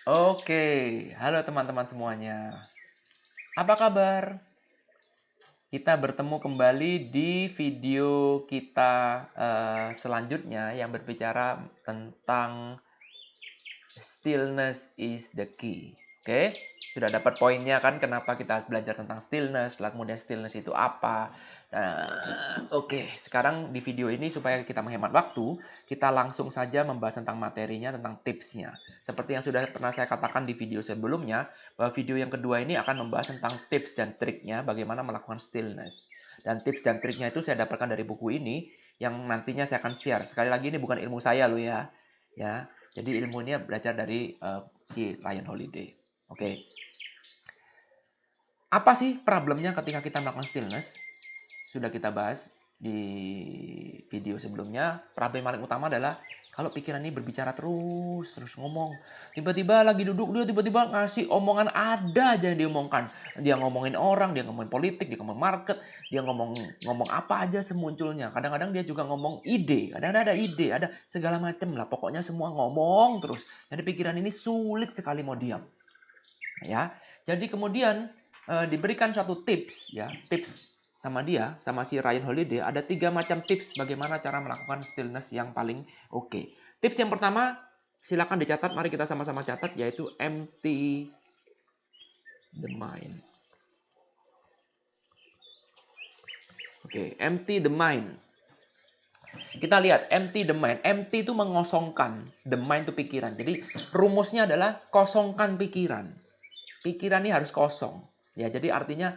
Oke, halo teman-teman semuanya. Apa kabar? Kita bertemu kembali di video kita selanjutnya yang berbicara tentang stillness is the key. Oke, sudah dapat poinnya kan kenapa kita harus belajar tentang stillness, lalu kemudian stillness itu apa. Oke, sekarang di video ini supaya kita menghemat waktu, kita langsung saja membahas tentang materinya, tentang tipsnya. Seperti yang sudah pernah saya katakan di video sebelumnya, bahwa video yang kedua ini akan membahas tentang tips dan triknya bagaimana melakukan stillness. Dan tips dan triknya itu saya dapatkan dari buku ini yang nantinya saya akan share. Sekali lagi ini bukan ilmu saya loh ya. Ya, jadi ilmunya belajar dari si Ryan Holiday. Oke. Apa sih problemnya ketika kita melakukan stillness? Sudah kita bahas di video sebelumnya. Problem paling utama adalah kalau pikiran ini berbicara terus ngomong. Tiba-tiba lagi duduk dia tiba-tiba ngasih omongan ada aja yang diomongkan. Dia ngomongin orang, dia ngomongin politik, dia ngomong market, dia ngomong apa aja semunculnya. Kadang-kadang dia juga ngomong ide, kadang-kadang ada ide, ada segala macam lah. Pokoknya semua ngomong terus. Jadi pikiran ini sulit sekali mau diam. Ya. Jadi kemudian diberikan suatu tips ya, tips sama dia, sama si Ryan Holiday, ada 3 macam tips bagaimana cara melakukan stillness yang paling oke. Tips yang pertama, silakan dicatat, mari kita sama-sama catat, yaitu empty the mind. Oke, empty the mind. Kita lihat empty the mind. Empty itu mengosongkan, the mind itu pikiran. Jadi rumusnya adalah kosongkan pikiran. Pikiran ini harus kosong. Ya, jadi artinya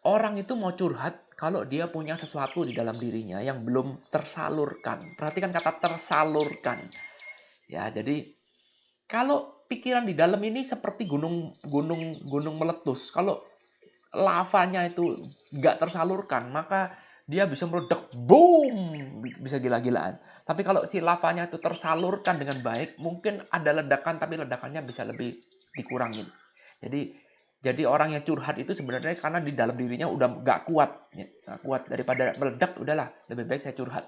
orang itu mau curhat kalau dia punya sesuatu di dalam dirinya yang belum tersalurkan. Perhatikan kata tersalurkan. Ya, jadi kalau pikiran di dalam ini seperti gunung meletus. Kalau lavanya itu nggak tersalurkan, maka dia bisa meledak, boom, bisa gila-gilaan. Tapi kalau si lavanya itu tersalurkan dengan baik, mungkin ada ledakan, tapi ledakannya bisa lebih dikurangin. Jadi orang yang curhat itu sebenarnya karena di dalam dirinya udah nggak kuat, ya, nggak kuat daripada meledak, udahlah lebih baik saya curhat.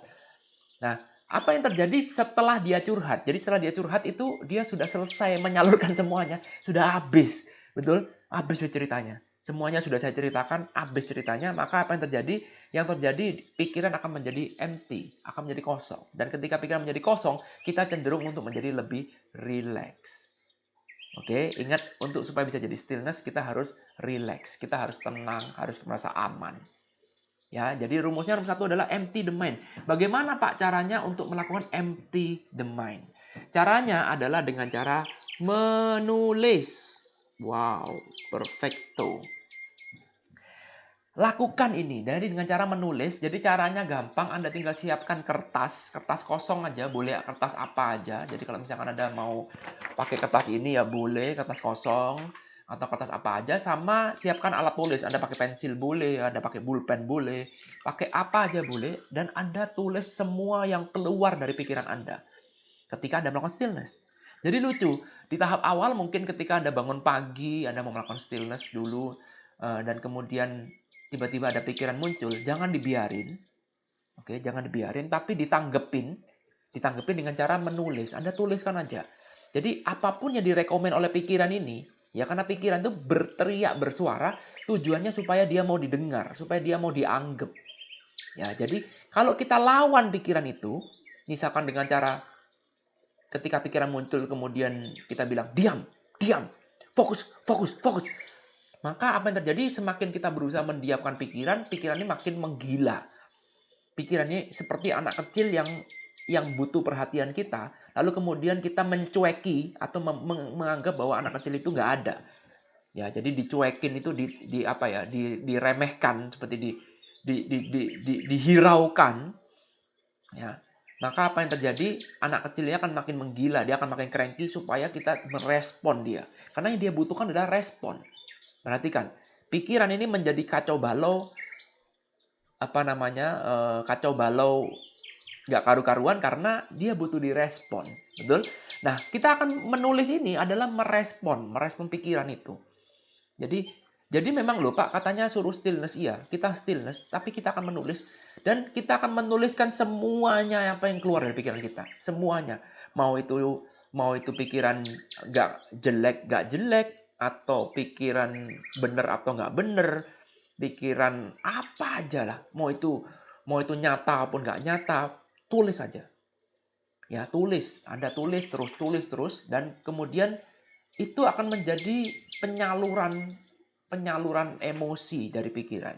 Nah, apa yang terjadi setelah dia curhat? Jadi setelah dia curhat itu dia sudah selesai menyalurkan semuanya, sudah habis, betul? Habis ceritanya. Semuanya sudah saya ceritakan, habis ceritanya, maka apa yang terjadi? Yang terjadi pikiran akan menjadi empty, akan menjadi kosong. Dan ketika pikiran menjadi kosong, kita cenderung untuk menjadi lebih relax. Oke, ingat untuk supaya bisa jadi stillness kita harus relax, kita harus tenang, harus merasa aman. Ya, jadi rumusnya nomor 1 adalah empty the mind. Bagaimana Pak caranya untuk melakukan empty the mind? Caranya adalah dengan cara menulis. Wow, perfecto. Lakukan ini dengan cara menulis. Jadi caranya gampang, Anda tinggal siapkan kertas kosong aja, boleh kertas apa aja. Jadi kalau misalkan Anda mau pakai kertas ini ya boleh, kertas kosong atau kertas apa aja, sama siapkan alat tulis. Anda pakai pensil boleh, Anda pakai pulpen boleh, pakai apa aja boleh, dan Anda tulis semua yang keluar dari pikiran Anda ketika Anda melakukan stillness. Jadi lucu, di tahap awal mungkin ketika Anda bangun pagi, Anda mau melakukan stillness dulu, dan kemudian tiba-tiba ada pikiran muncul, jangan dibiarin. Oke, jangan dibiarin, tapi ditanggepin dengan cara menulis. Anda tuliskan aja. Jadi apapun yang direkomend oleh pikiran ini, ya karena pikiran itu berteriak, bersuara, tujuannya supaya dia mau didengar, supaya dia mau dianggap. Ya, jadi kalau kita lawan pikiran itu, misalkan dengan cara ketika pikiran muncul kemudian kita bilang diam, diam, fokus, fokus, fokus. Maka apa yang terjadi semakin kita berusaha mendiamkan pikiran, pikiran ini makin menggila. Pikirannya seperti anak kecil yang butuh perhatian kita, lalu kemudian kita mencueki atau menganggap bahwa anak kecil itu nggak ada. Ya, jadi dicuekin itu diremehkan seperti dihiraukan. Ya, maka apa yang terjadi? Anak kecilnya akan makin menggila, dia akan makin cranky supaya kita merespon dia. Karena yang dia butuhkan adalah respon. Perhatikan, pikiran ini menjadi kacau balau, kacau balau nggak karu-karuan karena dia butuh direspon, betul? Nah, kita akan menulis ini adalah merespon pikiran itu. Jadi memang loh Pak, katanya suruh stillness, iya, kita stillness, tapi kita akan menulis dan kita akan menuliskan semuanya apa yang keluar dari pikiran kita, semuanya. Mau itu Mau itu pikiran nggak jelek, atau pikiran bener atau nggak bener, pikiran apa aja lah. Mau itu nyata ataupun nggak nyata, tulis aja. Ya, tulis. Anda tulis terus, dan kemudian itu akan menjadi penyaluran emosi dari pikiran.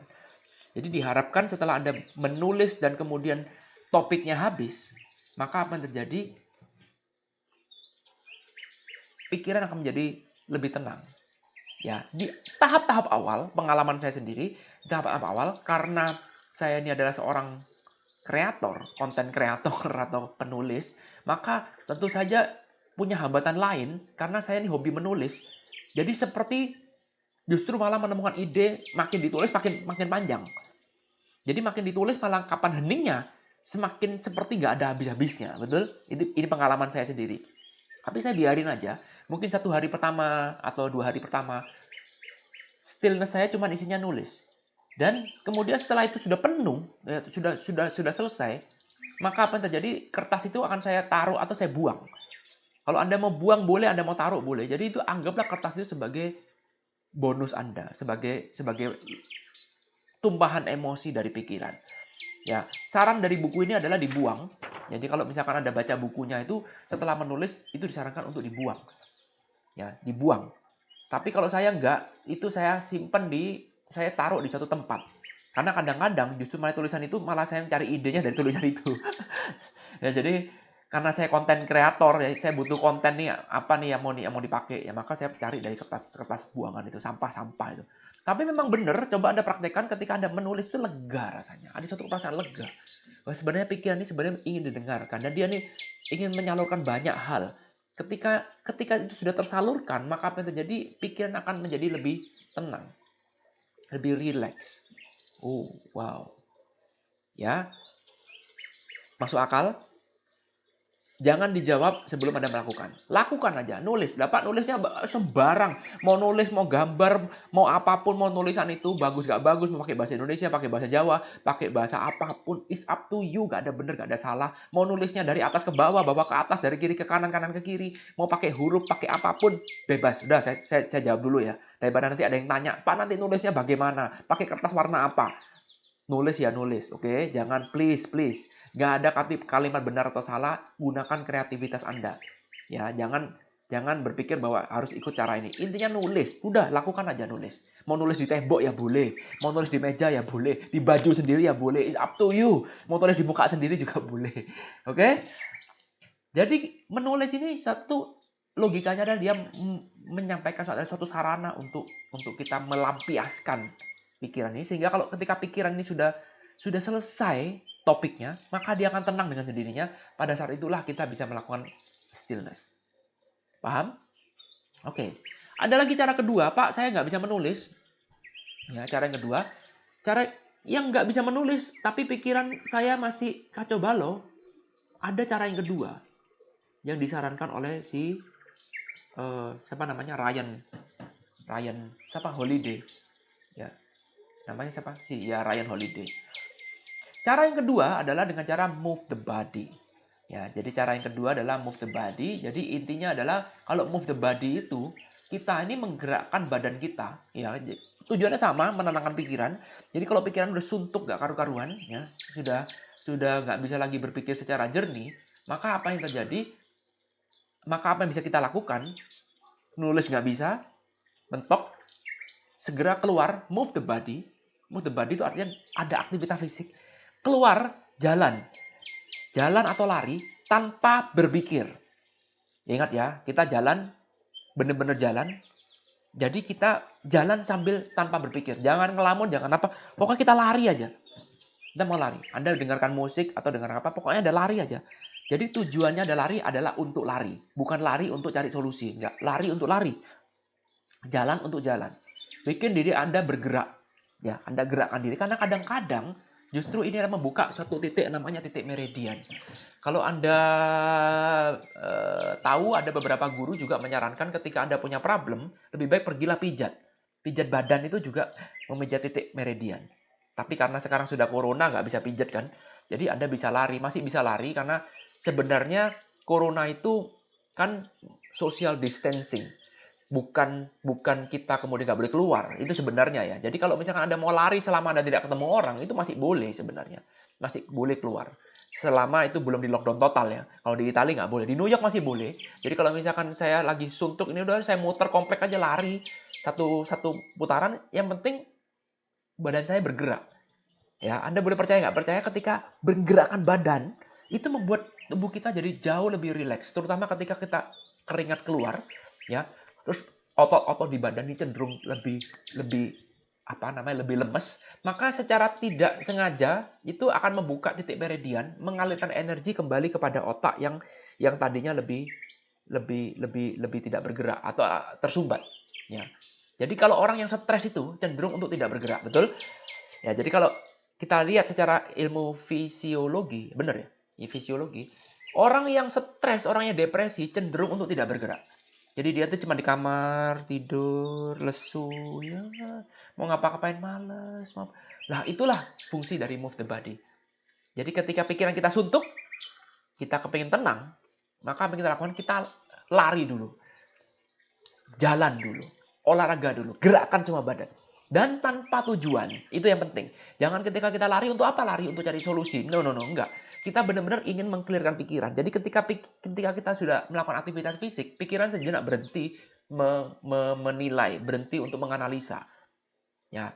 Jadi diharapkan setelah Anda menulis dan kemudian topiknya habis, maka apa yang terjadi? Pikiran akan menjadi lebih tenang. Ya, di tahap-tahap awal, pengalaman saya sendiri, tahap-tahap awal, karena saya ini adalah seorang kreator, konten kreator atau penulis, maka tentu saja punya hambatan lain karena saya ini hobi menulis. Jadi seperti justru malah menemukan ide, makin ditulis makin panjang. Jadi makin ditulis malah kapan heningnya semakin seperti nggak ada habis-habisnya, betul? Ini pengalaman saya sendiri. Tapi saya biarin aja. Mungkin 1 hari pertama atau 2 hari pertama, stillness saya cuma isinya nulis. Dan kemudian setelah itu sudah penuh, ya, sudah selesai, maka apa yang terjadi? Kertas itu akan saya taruh atau saya buang. Kalau Anda mau buang boleh, Anda mau taruh boleh. Jadi itu anggaplah kertas itu sebagai bonus Anda, sebagai tumpahan emosi dari pikiran. Ya, saran dari buku ini adalah dibuang. Jadi kalau misalkan Anda baca bukunya itu setelah menulis itu disarankan untuk dibuang. Ya, dibuang. Tapi kalau saya enggak, itu saya simpen saya taruh di satu tempat. Karena kadang-kadang justru malah tulisan itu malah saya mencari idenya dari tulisan itu. Ya, jadi karena saya konten kreator, ya, saya butuh konten nih, apa nih yang mau dipakai, ya maka saya cari dari kertas buangan itu, sampah-sampah itu. Tapi memang benar, coba Anda praktekkan ketika Anda menulis itu lega rasanya. Ada suatu perasaan lega. Wah, sebenarnya pikiran ini sebenarnya ingin didengarkan, dan dia nih ingin menyalurkan banyak hal. Ketika itu sudah tersalurkan, maka apa yang terjadi? Pikiran akan menjadi lebih tenang, lebih rileks. Oh, wow. Ya, masuk akal? Jangan dijawab sebelum Anda melakukan. Lakukan aja, nulis. Dapat nulisnya sembarang. Mau nulis, mau gambar, mau apapun, mau tulisan itu bagus gak bagus, mau pakai bahasa Indonesia, pakai bahasa Jawa, pakai bahasa apapun, is up to you. Gak ada bener, gak ada salah. Mau nulisnya dari atas ke bawah ke atas, dari kiri ke kanan, kanan ke kiri. Mau pakai huruf, pakai apapun, bebas. Udah, saya jawab dulu ya. Daripada nanti ada yang tanya, Pak nanti nulisnya bagaimana? Pakai kertas warna apa? Nulis ya nulis, oke? Jangan please. Nggak ada kalimat benar atau salah, gunakan kreativitas Anda. Ya, jangan berpikir bahwa harus ikut cara ini. Intinya nulis, udah lakukan aja nulis. Mau nulis di tembok ya boleh, mau nulis di meja ya boleh, di baju sendiri ya boleh, it's up to you. Mau tulis di muka sendiri juga boleh. Oke? Jadi menulis ini satu logikanya adalah dia menyampaikan suatu sarana untuk kita melampiaskan pikiran ini, sehingga kalau ketika pikiran ini sudah selesai topiknya, maka dia akan tenang dengan sendirinya. Pada saat itulah kita bisa melakukan stillness. Paham? Oke. Ada lagi cara kedua, Pak, saya nggak bisa menulis. Ya, cara yang kedua, cara yang nggak bisa menulis, tapi pikiran saya masih kacau balau. Ada cara yang kedua yang disarankan oleh siapa namanya, Ryan Holiday. Ya, namanya siapa sih? Ya, Ryan Holiday. Cara yang kedua adalah dengan cara move the body. Ya, jadi cara yang kedua adalah move the body. Jadi intinya adalah kalau move the body itu kita ini menggerakkan badan kita. Ya, tujuannya sama, menenangkan pikiran. Jadi kalau pikiran udah suntuk, gak karu-karuan, ya sudah nggak bisa lagi berpikir secara jernih, maka apa yang terjadi? Maka apa yang bisa kita lakukan? Nulis nggak bisa, mentok, segera keluar, move the body. Move the body itu artinya ada aktivitas fisik. Keluar, jalan atau lari tanpa berpikir. Ingat ya, kita jalan, benar-benar jalan. Jadi kita jalan sambil tanpa berpikir. Jangan ngelamun, jangan apa. Pokoknya kita lari aja. Kita mau lari. Anda dengarkan musik atau dengarkan apa, pokoknya ada lari aja. Jadi tujuannya adalah untuk lari. Bukan lari untuk cari solusi. Enggak, lari untuk lari. Jalan untuk jalan. Bikin diri Anda bergerak. Ya, Anda gerakkan diri. Karena kadang-kadang justru ini akan membuka suatu titik namanya titik meridian. Kalau Anda tahu, ada beberapa guru juga menyarankan ketika Anda punya problem, lebih baik pergilah pijat. Pijat badan itu juga memijat titik meridian. Tapi karena sekarang sudah corona, nggak bisa pijat kan. Jadi Anda bisa lari, masih bisa lari karena sebenarnya corona itu kan social distancing. Bukan kita kemudian nggak boleh keluar. Itu sebenarnya ya. Jadi kalau misalkan Anda mau lari selama Anda tidak ketemu orang, itu masih boleh sebenarnya. Masih boleh keluar. Selama itu belum di lockdown total ya. Kalau di Italia nggak boleh. Di New York masih boleh. Jadi kalau misalkan saya lagi suntuk, ini udah saya muter komplek aja lari. Satu putaran, yang penting badan saya bergerak. Ya, Anda boleh percaya nggak percaya, ketika bergerakkan badan, itu membuat tubuh kita jadi jauh lebih rileks. Terutama ketika kita keringat keluar, ya, terus otot-otot di badan ini cenderung lebih lebih lemes, maka secara tidak sengaja itu akan membuka titik meridian, mengalirkan energi kembali kepada otak yang tadinya lebih tidak bergerak atau tersumbat. Ya. Jadi kalau orang yang stres itu cenderung untuk tidak bergerak, betul? Ya, jadi kalau kita lihat secara ilmu fisiologi, benar ya? Ya, fisiologi. Orang yang stres, orang yang depresi cenderung untuk tidak bergerak. Jadi dia tuh cuma di kamar, tidur, lesu, ya, mau ngapa-ngapain males. Nah, itulah fungsi dari move the body. Jadi ketika pikiran kita suntuk, kita kepingin tenang, maka apa yang kita lakukan? Kita lari dulu. Jalan dulu. Olahraga dulu. Gerakkan semua badan. Dan tanpa tujuan. Itu yang penting. Jangan ketika kita lari untuk apa? Lari untuk cari solusi. No, enggak. Kita benar-benar ingin mengklirkan pikiran. Jadi ketika kita sudah melakukan aktivitas fisik, pikiran sejenak berhenti menilai, berhenti untuk menganalisa. Ya.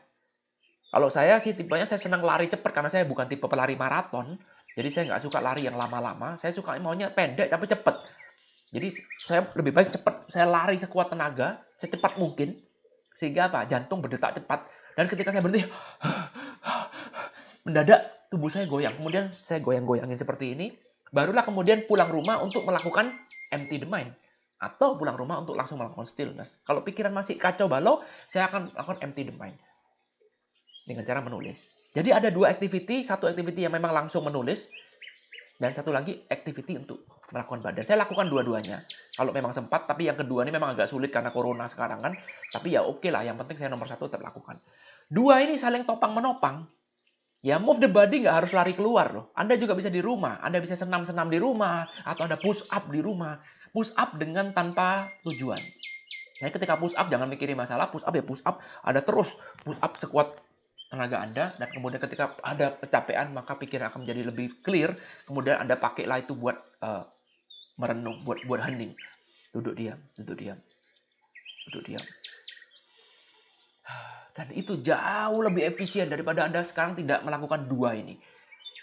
Kalau saya sih tipenya saya senang lari cepat karena saya bukan tipe pelari maraton. Jadi saya nggak suka lari yang lama-lama. Saya suka maunya pendek tapi cepat. Jadi saya lebih baik cepat. Saya lari sekuat tenaga, secepat mungkin. Sehingga apa? Jantung berdetak cepat. Dan ketika saya berhenti, mendadak tubuh saya goyang. Kemudian saya goyang-goyangin seperti ini. Barulah kemudian pulang rumah untuk melakukan empty the mind. Atau pulang rumah untuk langsung melakukan stillness. Kalau pikiran masih kacau balau, saya akan melakukan empty the mind. Dengan cara menulis. Jadi ada dua activity. Satu activity yang memang langsung menulis. Dan satu lagi activity untuk melakukan badan. Saya lakukan dua-duanya. Kalau memang sempat, tapi yang kedua ini memang agak sulit karena corona sekarang kan. Tapi ya oke lah, yang penting saya nomor satu tetap lakukan. Dua ini saling topang-menopang. Ya move the body nggak harus lari keluar loh. Anda juga bisa di rumah. Anda bisa senam-senam di rumah. Atau Anda push up di rumah. Push up dengan tanpa tujuan. Jadi ketika push up jangan mikirin masalah. Push up ya push up. Ada terus push up sekuat tenaga Anda, dan kemudian ketika ada kecapean maka pikiran akan menjadi lebih clear. Kemudian Anda pakailah itu buat merenung, buat hening. Duduk diam. Dan itu jauh lebih efisien daripada Anda sekarang tidak melakukan dua ini.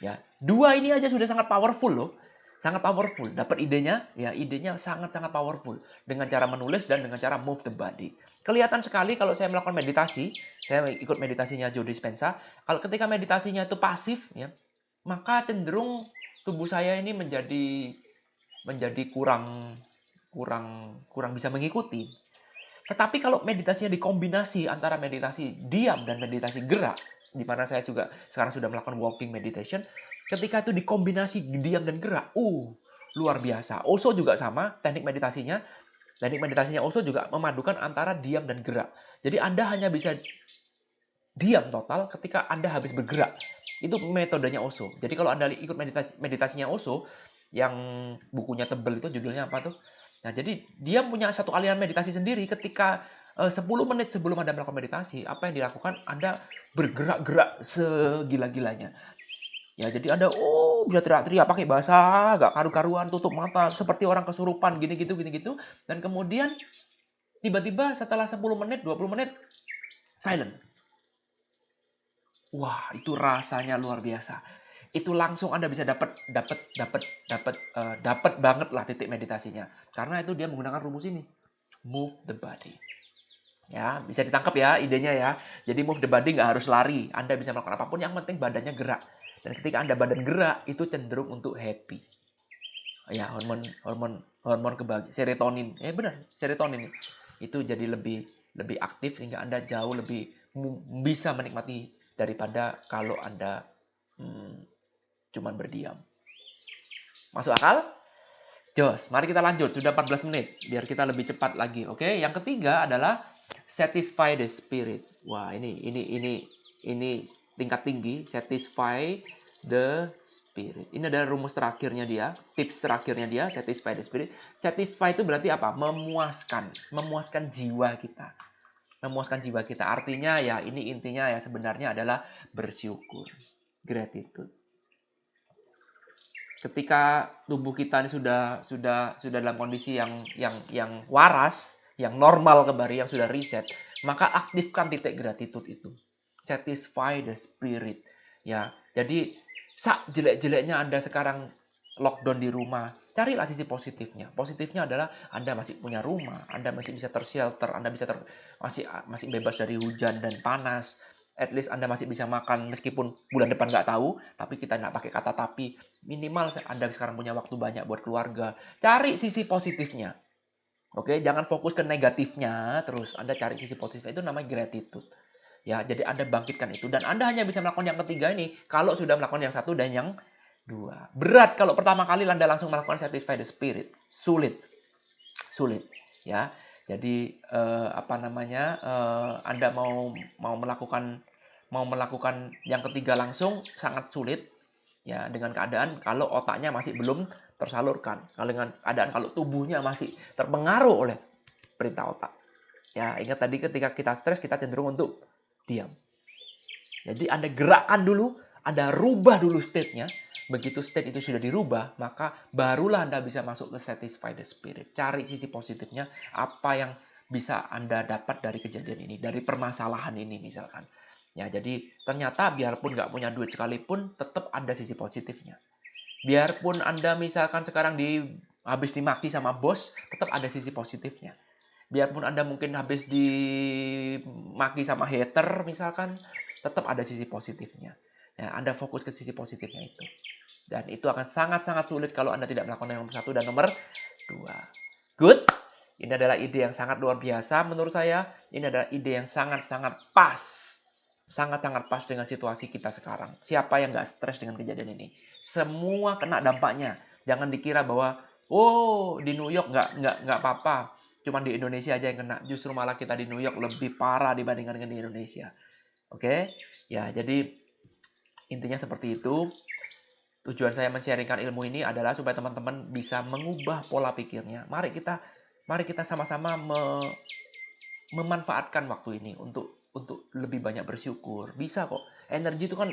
Ya, dua ini aja sudah sangat powerful loh. Sangat powerful. Dapat idenya? Ya, idenya sangat-sangat powerful. Dengan cara menulis dan dengan cara move the body. Kelihatan sekali kalau saya melakukan meditasi, saya ikut meditasinya Joe Dispenza. Kalau ketika meditasinya itu pasif, ya, maka cenderung tubuh saya ini menjadi kurang bisa mengikuti. Tetapi kalau meditasinya dikombinasi antara meditasi diam dan meditasi gerak, di mana saya juga sekarang sudah melakukan walking meditation, ketika itu dikombinasi diam dan gerak, luar biasa. Osho juga sama, teknik meditasinya Osho juga memadukan antara diam dan gerak. Jadi Anda hanya bisa diam total ketika Anda habis bergerak. Itu metodenya Osho. Jadi kalau Anda ikut meditasinya Osho, yang bukunya tebel itu judulnya apa tuh? Nah, jadi dia punya satu aliran meditasi sendiri. Ketika 10 menit sebelum Anda melakukan meditasi, apa yang dilakukan? Anda bergerak-gerak segila-gilanya. Ya, jadi Anda bisa teriak-teriak pakai bahasa gak karu-karuan, tutup mata seperti orang kesurupan gini gitu. Dan kemudian tiba-tiba setelah 10 menit, 20 menit silent. Wah, itu rasanya luar biasa. Itu langsung Anda bisa dapat banget lah titik meditasinya. Karena itu dia menggunakan rumus ini. Move the body. Ya, bisa ditangkap ya idenya ya. Jadi move the body nggak harus lari. Anda bisa melakukan apapun, yang penting badannya gerak. Dan ketika Anda badan gerak, itu cenderung untuk happy. Ya, hormon kebahagiaan, serotonin. Benar, serotonin. Itu jadi lebih aktif sehingga Anda jauh lebih bisa menikmati daripada kalau Anda cuman berdiam. Masuk akal? Jos, mari kita lanjut. Sudah 14 menit. Biar kita lebih cepat lagi. Oke, yang ketiga adalah satisfy the spirit. Wah, ini tingkat tinggi. Satisfy the Spirit. Ini adalah rumus terakhirnya dia, tips terakhirnya dia, satisfy the Spirit. Satisfy itu berarti apa? Memuaskan jiwa kita. Memuaskan jiwa kita. Artinya ya ini intinya ya sebenarnya adalah bersyukur. Gratitude. Ketika tubuh kita ini sudah dalam kondisi yang waras, yang normal kembali, yang sudah reset, maka aktifkan titik gratitude itu. Satisfy the Spirit. Ya, jadi sak jelek-jeleknya Anda sekarang lockdown di rumah, carilah sisi positifnya. Positifnya adalah Anda masih punya rumah, Anda masih bisa tershelter, Anda masih bebas dari hujan dan panas. At least Anda masih bisa makan meskipun bulan depan nggak tahu, tapi kita nggak pakai kata tapi. Minimal Anda sekarang punya waktu banyak buat keluarga. Cari sisi positifnya. Oke, jangan fokus ke negatifnya terus. Anda cari sisi positifnya, itu namanya gratitude. Ya, jadi Anda bangkitkan itu. Dan Anda hanya bisa melakukan yang ketiga ini kalau sudah melakukan yang satu dan yang dua. Berat kalau pertama kali Anda langsung melakukan satisfy the Spirit. Sulit. Ya. Jadi Anda mau melakukan yang ketiga langsung sangat sulit ya, dengan keadaan kalau otaknya masih belum tersalurkan, kalau tubuhnya masih terpengaruh oleh perintah otak. Ya, ingat tadi ketika kita stres kita cenderung untuk diam. Jadi Anda gerakkan dulu, Anda rubah dulu state-nya. Begitu state itu sudah dirubah, maka barulah Anda bisa masuk ke satisfy the Spirit. Cari sisi positifnya, apa yang bisa Anda dapat dari kejadian ini, dari permasalahan ini misalkan. Ya, jadi ternyata biarpun nggak punya duit sekalipun, tetap ada sisi positifnya. Biarpun Anda misalkan sekarang habis dimaki sama bos, tetap ada sisi positifnya. Biarpun Anda mungkin habis dimaki sama hater misalkan, tetap ada sisi positifnya. Ya, Anda fokus ke sisi positifnya itu. Dan itu akan sangat-sangat sulit kalau Anda tidak melakukan yang nomor 1 dan nomor 2. Good? Ini adalah ide yang sangat luar biasa menurut saya. Ini adalah ide yang sangat-sangat pas. Sangat-sangat pas dengan situasi kita sekarang. Siapa yang nggak stres dengan kejadian ini? Semua kena dampaknya. Jangan dikira bahwa, oh di New York nggak apa-apa. Cuma di Indonesia aja yang kena. Justru malah kita di New York lebih parah dibandingkan dengan di Indonesia. Oke? Ya, jadi intinya seperti itu. Tujuan saya men-sharingkan ilmu ini adalah supaya teman-teman bisa mengubah pola pikirnya. Mari kita sama-sama memanfaatkan waktu ini untuk lebih banyak bersyukur. Bisa kok. Energi itu kan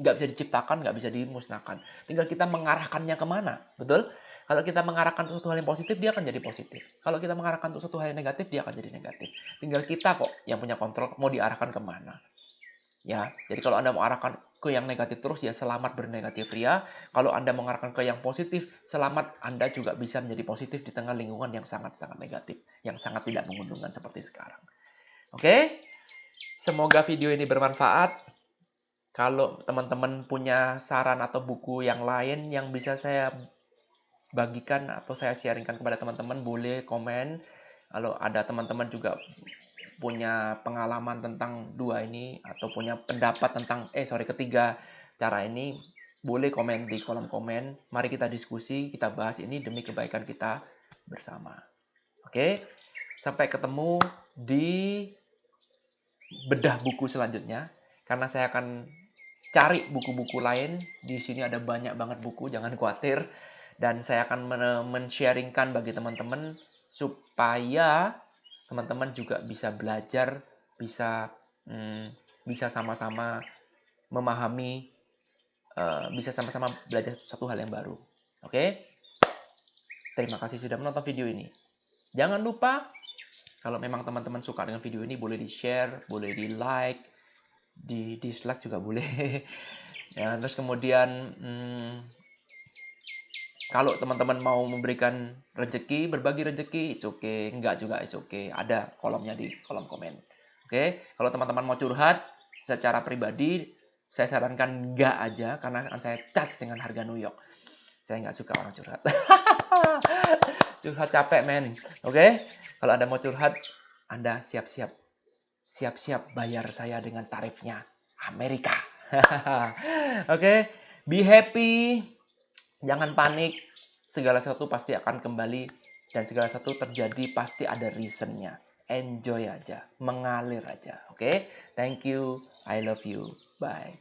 nggak bisa diciptakan, nggak bisa dimusnahkan. Tinggal kita mengarahkannya kemana. Betul? Kalau kita mengarahkan untuk sesuatu hal yang positif, dia akan jadi positif. Kalau kita mengarahkan untuk sesuatu hal yang negatif, dia akan jadi negatif. Tinggal kita kok yang punya kontrol mau diarahkan kemana. Ya, jadi kalau Anda mau arahkan ke yang negatif terus, ya selamat bernegatif ria. Kalau Anda mengarahkan ke yang positif, selamat Anda juga bisa menjadi positif di tengah lingkungan yang sangat-sangat negatif, yang sangat tidak menguntungkan seperti sekarang. Oke? Semoga video ini bermanfaat. Kalau teman-teman punya saran atau buku yang lain yang bisa saya bagikan atau saya sharingkan kepada teman-teman, boleh komen. Kalau ada teman-teman juga punya pengalaman tentang dua ini atau punya pendapat tentang ketiga cara ini, boleh komen di kolom komen. Mari kita diskusi, kita bahas ini demi kebaikan kita bersama. Oke, sampai ketemu di bedah buku selanjutnya, karena saya akan cari buku-buku lain. Di sini ada banyak banget buku, jangan khawatir. Dan saya akan men-sharingkan bagi teman-teman supaya teman-teman juga bisa belajar, bisa sama-sama memahami, bisa sama-sama belajar satu hal yang baru. Oke? Terima kasih sudah menonton video ini. Jangan lupa, kalau memang teman-teman suka dengan video ini, boleh di-share, boleh di-like, di-dislike juga boleh. Ya, terus kemudian kalau teman-teman mau memberikan rezeki, berbagi rezeki, it's okay. Enggak juga, it's okay. Ada kolomnya di kolom komen. Oke, kalau teman-teman mau curhat secara pribadi, saya sarankan enggak aja, karena akan saya cas dengan harga New York. Saya nggak suka orang curhat. Curhat capek, men. Oke, kalau Anda mau curhat, Anda siap-siap bayar saya dengan tarifnya Amerika. Oke, be happy. Jangan panik, segala sesuatu pasti akan kembali dan segala sesuatu terjadi pasti ada reasonnya. Enjoy aja, mengalir aja. Oke? Thank you, I love you, bye.